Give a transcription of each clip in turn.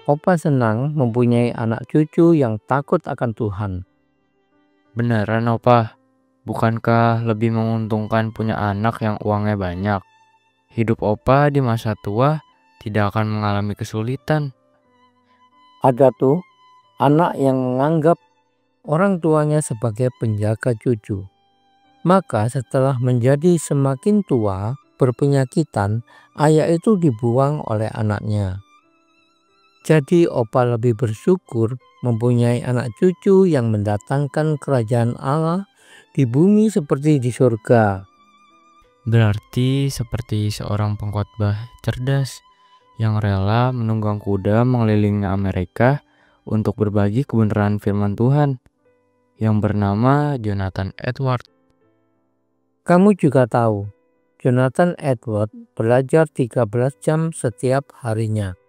Opa senang mempunyai anak cucu yang takut akan Tuhan. Beneran opa, bukankah lebih menguntungkan punya anak yang uangnya banyak? Hidup opa di masa tua tidak akan mengalami kesulitan. Ada tuh anak yang menganggap orang tuanya sebagai penjaga cucu. Maka setelah menjadi semakin tua, berpenyakitan, ayah itu dibuang oleh anaknya. Jadi opa lebih bersyukur mempunyai anak cucu yang mendatangkan kerajaan Allah di bumi seperti di surga. Berarti seperti seorang pengkhotbah cerdas yang rela menunggang kuda mengelilingi Amerika untuk berbagi kebenaran firman Tuhan yang bernama Jonathan Edwards. Kamu juga tahu, Jonathan Edwards belajar 13 jam setiap harinya.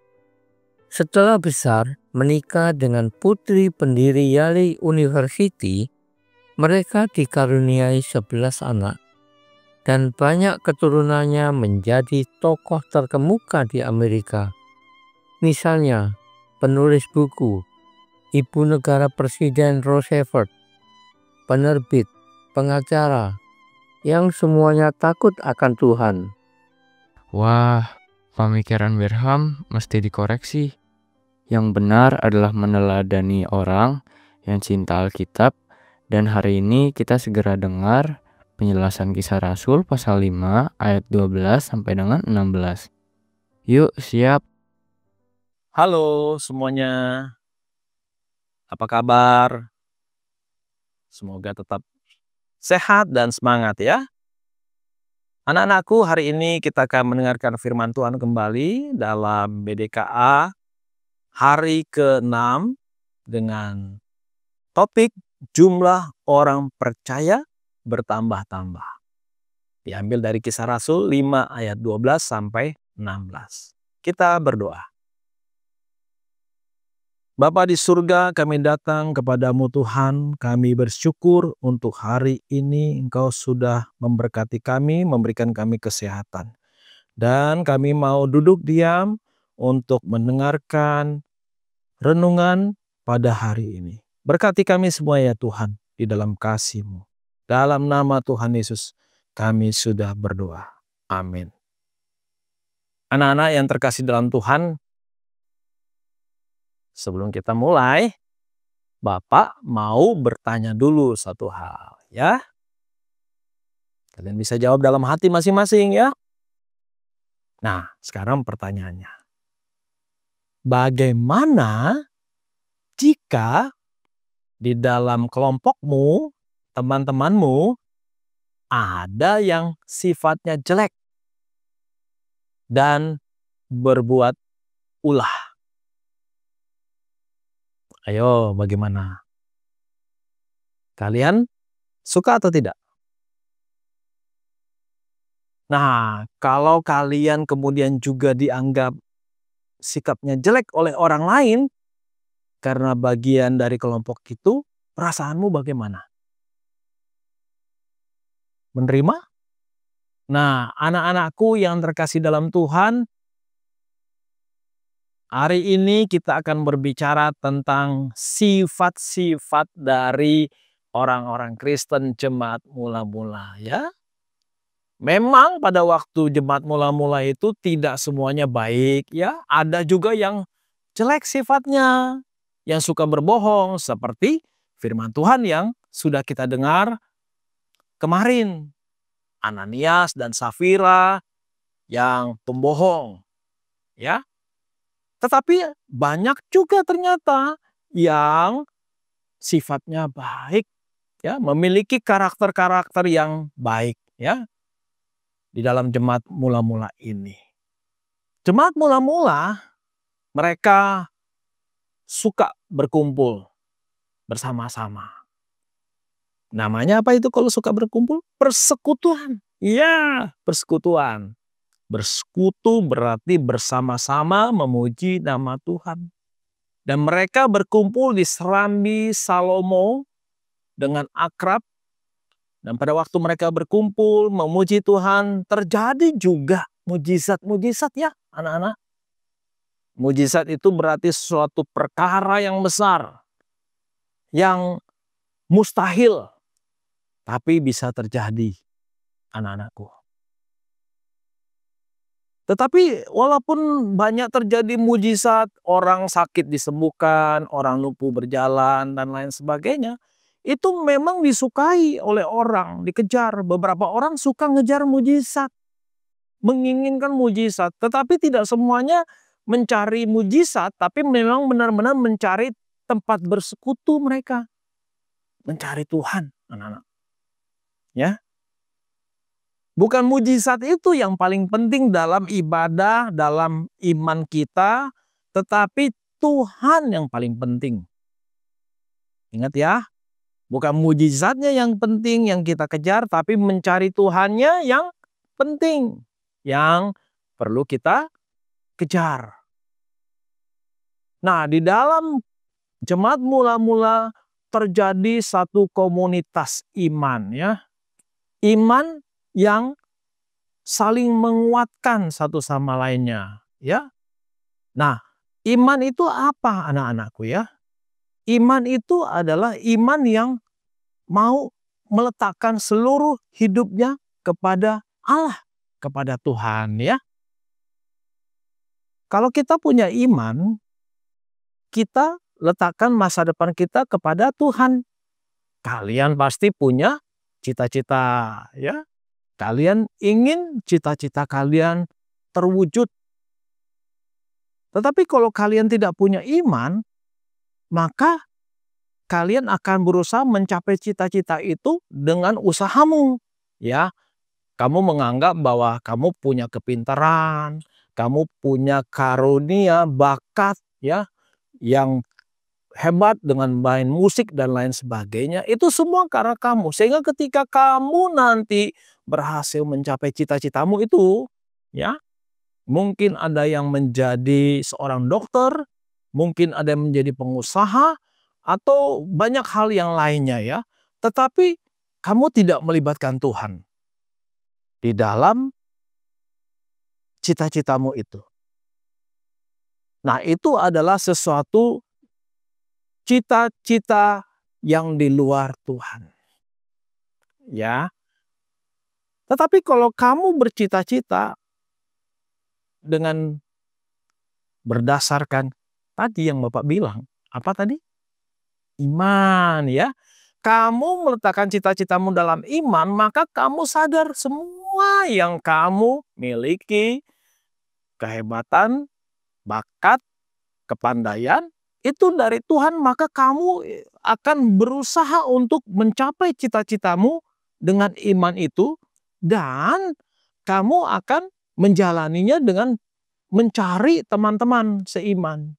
Setelah besar menikah dengan putri pendiri Yale University, mereka dikaruniai 11 anak dan banyak keturunannya menjadi tokoh terkemuka di Amerika. Misalnya, penulis buku, ibu negara Presiden Roosevelt, penerbit, pengacara, yang semuanya takut akan Tuhan. Wah, pemikiran Berham mesti dikoreksi. Yang benar adalah meneladani orang yang cinta Alkitab, dan hari ini kita segera dengar penjelasan Kisah Rasul pasal 5 ayat 12 sampai dengan 16. Yuk, siap. Halo semuanya, apa kabar? Semoga tetap sehat dan semangat ya. Anak-anakku, hari ini kita akan mendengarkan firman Tuhan kembali dalam BDKA hari ke-6 dengan topik jumlah orang percaya bertambah-tambah. Diambil dari Kisah Rasul 5 ayat 12 sampai 16. Kita berdoa. Bapa di surga, kami datang kepadamu Tuhan, kami bersyukur untuk hari ini Engkau sudah memberkati kami, memberikan kami kesehatan. Dan kami mau duduk diam untuk mendengarkan renungan pada hari ini. Berkati kami semua ya Tuhan, di dalam kasih-Mu. Dalam nama Tuhan Yesus, kami sudah berdoa. Amin. Anak-anak yang terkasih dalam Tuhan, sebelum kita mulai, Bapak mau bertanya dulu satu hal ya. Kalian bisa jawab dalam hati masing-masing ya. Nah, sekarang pertanyaannya. Bagaimana jika di dalam kelompokmu, teman-temanmu, ada yang sifatnya jelek dan berbuat ulah? Ayo, bagaimana? Kalian suka atau tidak? Nah, kalau kalian kemudian juga dianggap sikapnya jelek oleh orang lain karena bagian dari kelompok itu, perasaanmu bagaimana? Menerima? Nah, anak-anakku yang terkasih dalam Tuhan, hari ini kita akan berbicara tentang sifat-sifat dari orang-orang Kristen jemaat mula-mula ya. Memang pada waktu jemaat mula-mula itu tidak semuanya baik ya. Ada juga yang jelek sifatnya, yang suka berbohong seperti firman Tuhan yang sudah kita dengar kemarin. Ananias dan Safira yang pembohong ya. Tetapi banyak juga ternyata yang sifatnya baik ya, memiliki karakter-karakter yang baik ya di dalam jemaat mula-mula ini. Jemaat mula-mula mereka suka berkumpul bersama-sama. Namanya apa itu kalau suka berkumpul? Persekutuan. Ya, persekutuan. Bersekutu berarti bersama-sama memuji nama Tuhan. Dan mereka berkumpul di Serambi Salomo dengan akrab. Dan pada waktu mereka berkumpul memuji Tuhan, terjadi juga mujizat-mujizat ya anak-anak. Mujizat itu berarti suatu perkara yang besar, yang mustahil, tapi bisa terjadi, anak-anakku. Tetapi walaupun banyak terjadi mujizat, orang sakit disembuhkan, orang lumpuh berjalan, dan lain sebagainya, itu memang disukai oleh orang, dikejar. Beberapa orang suka ngejar mujizat, menginginkan mujizat, tetapi tidak semuanya mencari mujizat, tapi memang benar-benar mencari tempat bersekutu mereka, mencari Tuhan, anak-anak. Ya, bukan mujizat itu yang paling penting dalam ibadah, dalam iman kita, tetapi Tuhan yang paling penting. Ingat ya, bukan mujizatnya yang penting yang kita kejar, tapi mencari Tuhannya yang penting, yang perlu kita kejar. Nah, di dalam jemaat mula-mula terjadi satu komunitas iman, ya. Iman yang saling menguatkan satu sama lainnya, ya. Nah, iman itu apa, anak-anakku, ya? Iman itu adalah iman yang mau meletakkan seluruh hidupnya kepada Allah, kepada Tuhan, ya. Kalau kita punya iman, kita letakkan masa depan kita kepada Tuhan. Kalian pasti punya cita-cita, ya. Kalian ingin cita-cita kalian terwujud. Tetapi kalau kalian tidak punya iman, maka kalian akan berusaha mencapai cita-cita itu dengan usahamu, ya. Kamu menganggap bahwa kamu punya kepintaran, kamu punya karunia, bakat, ya, yang hebat dengan main musik dan lain sebagainya. Itu semua karena kamu. Sehingga ketika kamu nanti berhasil mencapai cita-citamu itu, ya, mungkin ada yang menjadi seorang dokter, mungkin ada yang menjadi pengusaha, atau banyak hal yang lainnya, ya. Tetapi kamu tidak melibatkan Tuhan di dalam cita-citamu itu. Nah, itu adalah sesuatu cita-cita yang di luar Tuhan. Ya. Tetapi kalau kamu bercita-cita dengan berdasarkan tadi yang Bapak bilang, apa tadi? Iman, ya. Kamu meletakkan cita-citamu dalam iman, maka kamu sadar semua yang kamu miliki, kehebatan, bakat, kepandaian, itu dari Tuhan, maka kamu akan berusaha untuk mencapai cita-citamu dengan iman itu, dan kamu akan menjalaninya dengan mencari teman-teman seiman.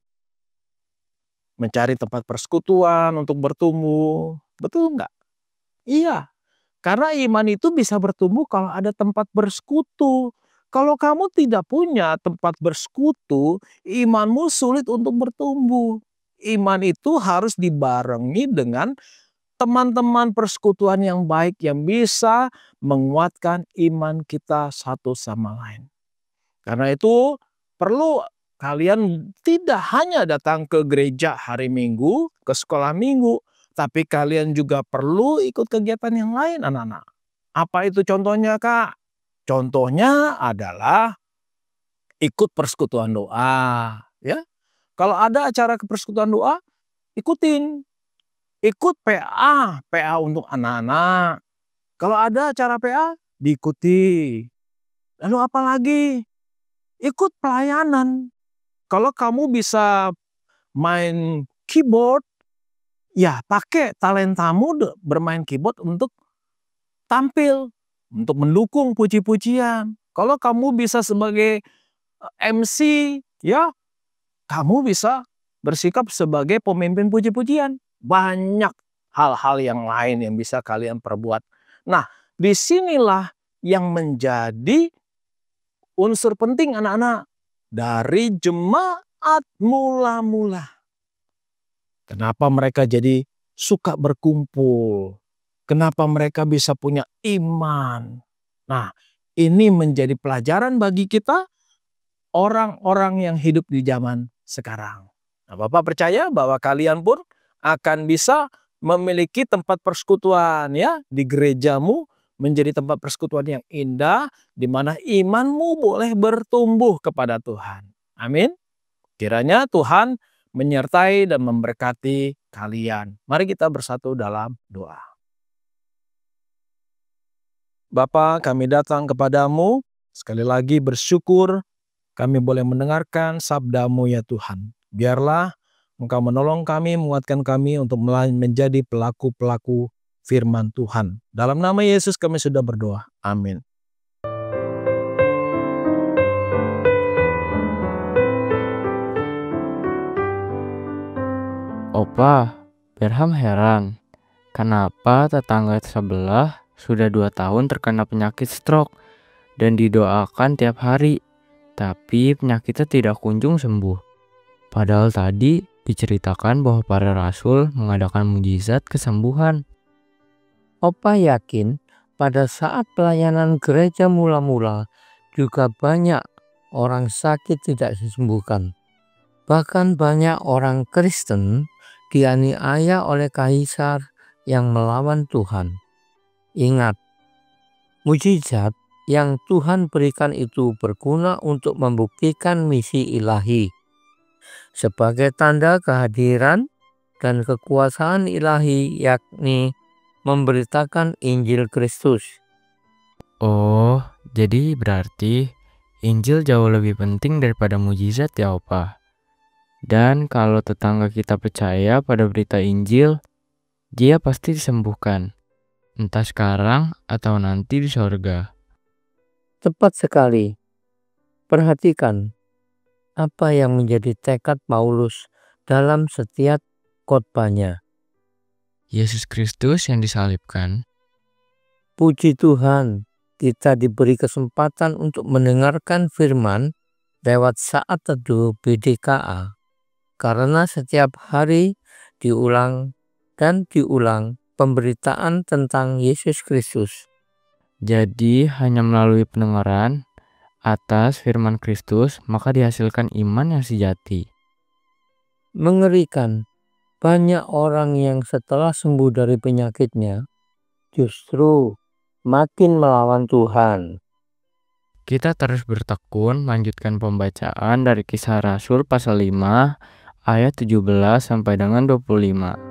Mencari tempat persekutuan untuk bertumbuh. Betul enggak? Iya. Karena iman itu bisa bertumbuh kalau ada tempat bersekutu. Kalau kamu tidak punya tempat bersekutu, imanmu sulit untuk bertumbuh. Iman itu harus dibarengi dengan teman-teman persekutuan yang baik yang bisa menguatkan iman kita satu sama lain. Karena itu perlu kalian tidak hanya datang ke gereja hari Minggu, ke sekolah Minggu, tapi kalian juga perlu ikut kegiatan yang lain, anak-anak. Apa itu contohnya, Kak? Contohnya adalah ikut persekutuan doa, ya. Kalau ada acara persekutuan doa, ikutin. Ikut PA, PA untuk anak-anak. Kalau ada acara PA, diikuti. Lalu apa lagi? Ikut pelayanan. Kalau kamu bisa main keyboard, ya pakai talentamu bermain keyboard untuk tampil, untuk mendukung puji-pujian. Kalau kamu bisa sebagai MC, ya kamu bisa bersikap sebagai pemimpin puji-pujian. Banyak hal-hal yang lain yang bisa kalian perbuat. Nah, disinilah yang menjadi unsur penting, anak-anak, dari jemaat mula-mula. Kenapa mereka jadi suka berkumpul? Kenapa mereka bisa punya iman? Nah, ini menjadi pelajaran bagi kita orang-orang yang hidup di zaman sekarang. Nah, Bapak percaya bahwa kalian pun akan bisa memiliki tempat persekutuan ya di gerejamu, menjadi tempat persekutuan yang indah di mana imanmu boleh bertumbuh kepada Tuhan. Amin. Kiranya Tuhan menyertai dan memberkati kalian. Mari kita bersatu dalam doa. Bapa, kami datang kepadamu, sekali lagi bersyukur kami boleh mendengarkan sabda-Mu ya Tuhan. Biarlah Engkau menolong kami, menguatkan kami untuk menjadi pelaku-pelaku firman Tuhan. Dalam nama Yesus kami sudah berdoa. Amin. Opa, Berham heran, kenapa tetangga sebelah sudah 2 tahun terkena penyakit stroke dan didoakan tiap hari, tapi penyakitnya tidak kunjung sembuh. Padahal tadi diceritakan bahwa para rasul mengadakan mujizat kesembuhan. Opa yakin pada saat pelayanan gereja mula-mula juga banyak orang sakit tidak disembuhkan. Bahkan banyak orang Kristen dianiaya oleh kaisar yang melawan Tuhan. Ingat, mujizat yang Tuhan berikan itu berguna untuk membuktikan misi ilahi. Sebagai tanda kehadiran dan kekuasaan ilahi, yakni memberitakan Injil Kristus. Oh, jadi berarti Injil jauh lebih penting daripada mujizat ya Opa. Dan kalau tetangga kita percaya pada berita Injil, dia pasti disembuhkan. Entah sekarang atau nanti di sorga. Tepat sekali. Perhatikan apa yang menjadi tekad Paulus dalam setiap khotbahnya. Yesus Kristus yang disalibkan. Puji Tuhan, kita diberi kesempatan untuk mendengarkan firman lewat saat teduh BDKA. Karena setiap hari diulang dan diulang pemberitaan tentang Yesus Kristus. Jadi hanya melalui pendengaran atas firman Kristus maka dihasilkan iman yang sejati. Mengerikan, banyak orang yang setelah sembuh dari penyakitnya justru makin melawan Tuhan. Kita terus bertekun melanjutkan pembacaan dari Kisah Rasul pasal 5 ayat 17 sampai dengan 25.